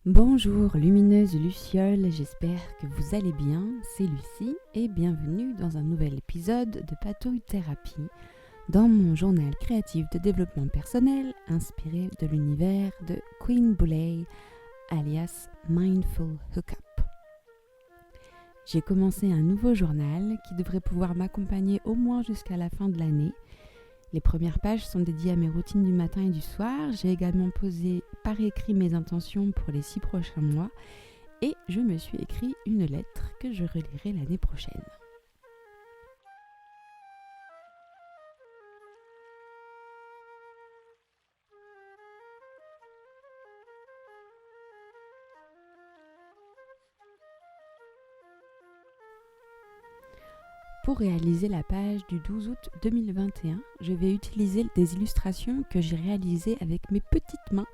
Bonjour lumineuse Luciole, j'espère que vous allez bien, c'est Lucie et bienvenue dans un nouvel épisode de Patouille Thérapie dans mon journal créatif de développement personnel inspiré de l'univers de Queen Boulay alias Mindful Hookup. J'ai commencé un nouveau journal qui devrait pouvoir m'accompagner au moins jusqu'à la fin de l'année. Les premières pages sont dédiées à mes routines du matin et du soir. J'ai également posé par écrit mes intentions pour les 6 prochains mois et je me suis écrit une lettre que je relirai l'année prochaine. Pour réaliser la page du 12 août 2021, je vais utiliser des illustrations que j'ai réalisées avec mes petites mains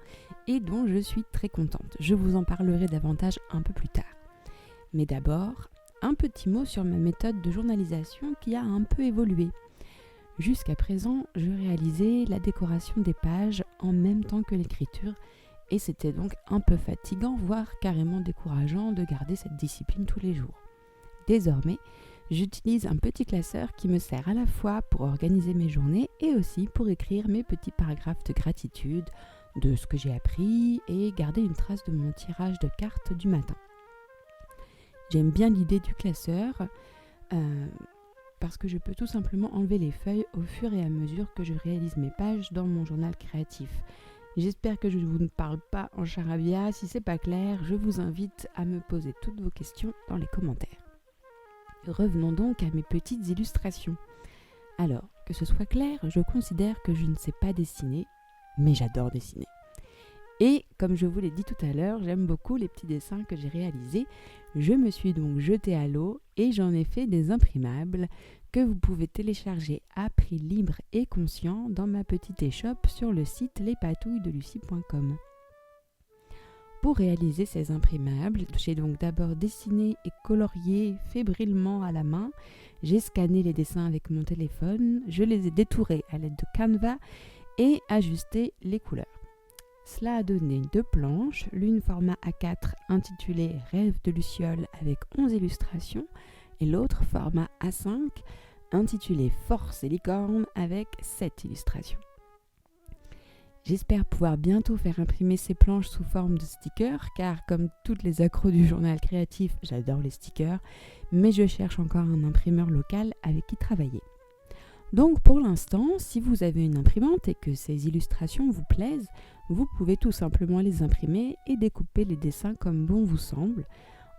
et dont je suis très contente. Je vous en parlerai davantage un peu plus tard. Mais d'abord, un petit mot sur ma méthode de journalisation qui a un peu évolué. Jusqu'à présent, je réalisais la décoration des pages en même temps que l'écriture et c'était donc un peu fatigant, voire carrément décourageant de garder cette discipline tous les jours. Désormais, j'utilise un petit classeur qui me sert à la fois pour organiser mes journées et aussi pour écrire mes petits paragraphes de gratitude de ce que j'ai appris et garder une trace de mon tirage de cartes du matin. J'aime bien l'idée du classeur parce que je peux tout simplement enlever les feuilles au fur et à mesure que je réalise mes pages dans mon journal créatif. J'espère que je ne vous parle pas en charabia. Si c'est pas clair, je vous invite à me poser toutes vos questions dans les commentaires. Revenons donc à mes petites illustrations. Alors, que ce soit clair, je considère que je ne sais pas dessiner, mais j'adore dessiner. Et comme je vous l'ai dit tout à l'heure, j'aime beaucoup les petits dessins que j'ai réalisés. Je me suis donc jetée à l'eau et j'en ai fait des imprimables que vous pouvez télécharger à prix libre et conscient dans ma petite échoppe sur le site lespatouillesdelucie.com. Pour réaliser ces imprimables, j'ai donc d'abord dessiné et colorié fébrilement à la main. J'ai scanné les dessins avec mon téléphone, je les ai détourés à l'aide de Canva et ajusté les couleurs. Cela a donné 2 planches, l'une format A4 intitulée Rêve de Luciole avec 11 illustrations et l'autre format A5 intitulée Force et licorne avec 7 illustrations. J'espère pouvoir bientôt faire imprimer ces planches sous forme de stickers, car comme toutes les accros du journal créatif, j'adore les stickers, mais je cherche encore un imprimeur local avec qui travailler. Donc pour l'instant, si vous avez une imprimante et que ces illustrations vous plaisent, vous pouvez tout simplement les imprimer et découper les dessins comme bon vous semble.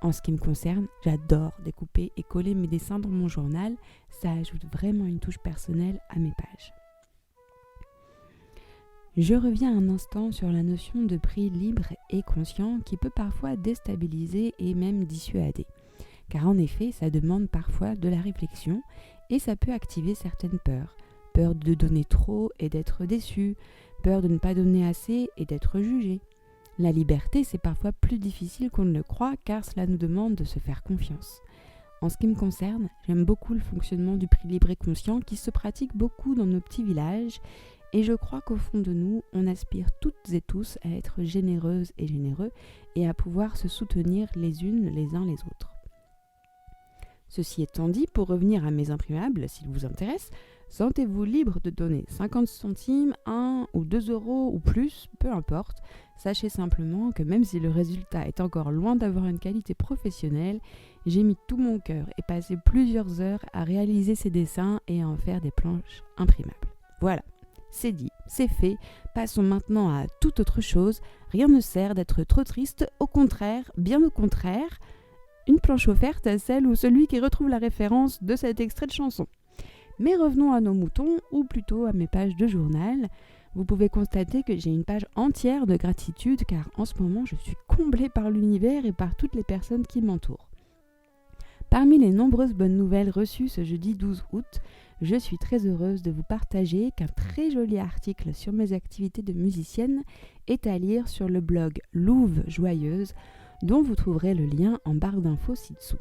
En ce qui me concerne, j'adore découper et coller mes dessins dans mon journal, ça ajoute vraiment une touche personnelle à mes pages. Je reviens un instant sur la notion de prix libre et conscient qui peut parfois déstabiliser et même dissuader. Car en effet, ça demande parfois de la réflexion et ça peut activer certaines peurs. Peur de donner trop et d'être déçu, peur de ne pas donner assez et d'être jugé. La liberté, c'est parfois plus difficile qu'on ne le croit car cela nous demande de se faire confiance. En ce qui me concerne, j'aime beaucoup le fonctionnement du prix libre et conscient qui se pratique beaucoup dans nos petits villages. Et je crois qu'au fond de nous, on aspire toutes et tous à être généreuses et généreux et à pouvoir se soutenir les unes les uns les autres. Ceci étant dit, pour revenir à mes imprimables, s'ils vous intéressent, sentez-vous libre de donner 50 centimes, 1 ou 2 euros ou plus, peu importe. Sachez simplement que même si le résultat est encore loin d'avoir une qualité professionnelle, j'ai mis tout mon cœur et passé plusieurs heures à réaliser ces dessins et à en faire des planches imprimables. Voilà. C'est dit, c'est fait, passons maintenant à toute autre chose. Rien ne sert d'être trop triste, au contraire, bien au contraire, une planche offerte à celle ou celui qui retrouve la référence de cet extrait de chanson. Mais revenons à nos moutons, ou plutôt à mes pages de journal. Vous pouvez constater que j'ai une page entière de gratitude car en ce moment je suis comblée par l'univers et par toutes les personnes qui m'entourent. Parmi les nombreuses bonnes nouvelles reçues ce jeudi 12 août, je suis très heureuse de vous partager qu'un très joli article sur mes activités de musicienne est à lire sur le blog Louve Joyeuse, dont vous trouverez le lien en barre d'infos ci-dessous.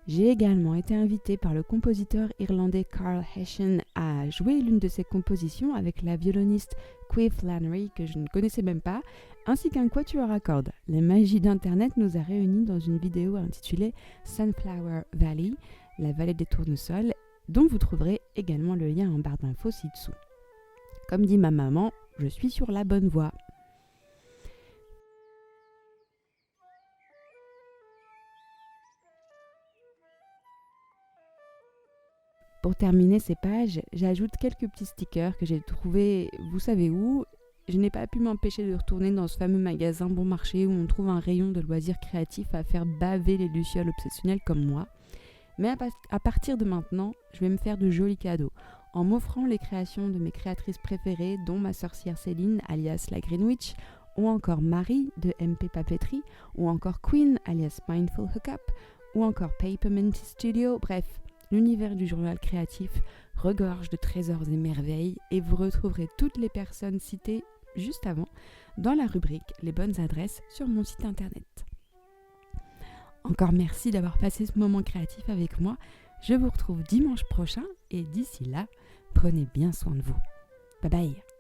J'ai également été invitée par le compositeur irlandais Carl Hession à jouer l'une de ses compositions avec la violoniste Quay Flannery, que je ne connaissais même pas, ainsi qu'un quatuor à cordes. La magie d'Internet nous a réunis dans une vidéo intitulée Sunflower Valley, la vallée des tournesols, dont vous trouverez également le lien en barre d'infos ci-dessous. Comme dit ma maman, je suis sur la bonne voie. Pour terminer ces pages, j'ajoute quelques petits stickers que j'ai trouvés, vous savez où. Je n'ai pas pu m'empêcher de retourner dans ce fameux magasin bon marché où on trouve un rayon de loisirs créatifs à faire baver les lucioles obsessionnelles comme moi. Mais à partir de maintenant, je vais me faire de jolis cadeaux en m'offrant les créations de mes créatrices préférées, dont ma sorcière Céline, alias la Greenwich, ou encore Marie de MP Papeterie, ou encore Queen, alias Mindful Hookup, ou encore Papermint Studio. Bref, l'univers du journal créatif regorge de trésors et merveilles, et vous retrouverez toutes les personnes citées juste avant dans la rubrique Les bonnes adresses sur mon site internet. Encore merci d'avoir passé ce moment créatif avec moi. Je vous retrouve dimanche prochain et d'ici là, prenez bien soin de vous. Bye bye.